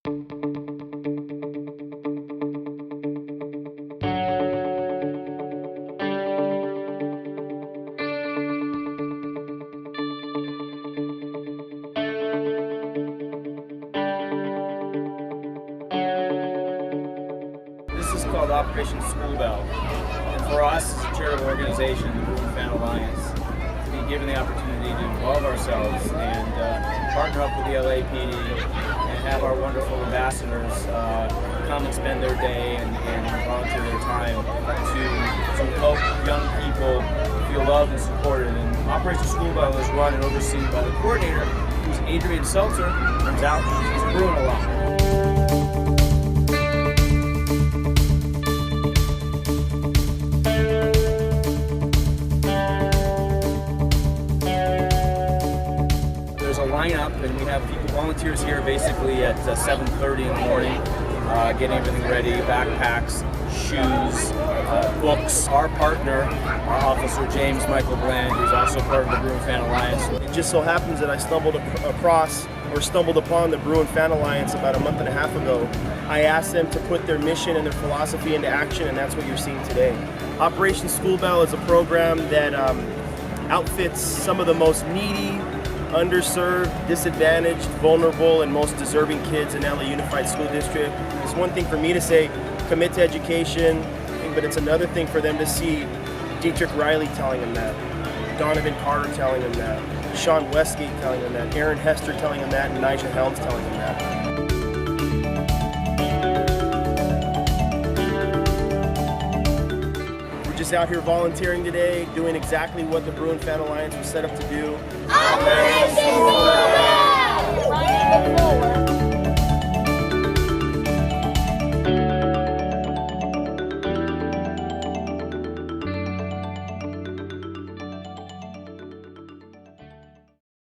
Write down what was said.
This is called Operation School Bell, and for us as a charitable organization, the Bruin Fan Alliance, to be given the opportunity to involve ourselves and partner up with the LAPD and have our wonderful ambassadors come and spend their day and volunteer their time to help young people feel loved and supported. And Operation School Bell is run and overseen by the coordinator, who's Adrian Seltzer. Turns out he's a Bruin alum. Lineup, and we have volunteers here basically at 7:30 in the morning, getting everything ready, backpacks, shoes, books. Our partner, our officer James Michael Bland, who's also part of the Bruin Fan Alliance. It just so happens that I stumbled upon the Bruin Fan Alliance about a month and a half ago. I asked them to put their mission and their philosophy into action, and that's what you're seeing today. Operation School Bell is a program that outfits some of the most needy, underserved, disadvantaged, vulnerable, and most deserving kids in LA Unified School District. It's one thing for me to say, commit to education, but it's another thing for them to see Dietrich Riley telling them that, Donovan Carter telling them that, Sean Westgate telling them that, Aaron Hester telling them that, and Nigel Helms telling them that. Just out here volunteering today, doing exactly what the Bruin Fan Alliance was set up to do. Operation School Bell!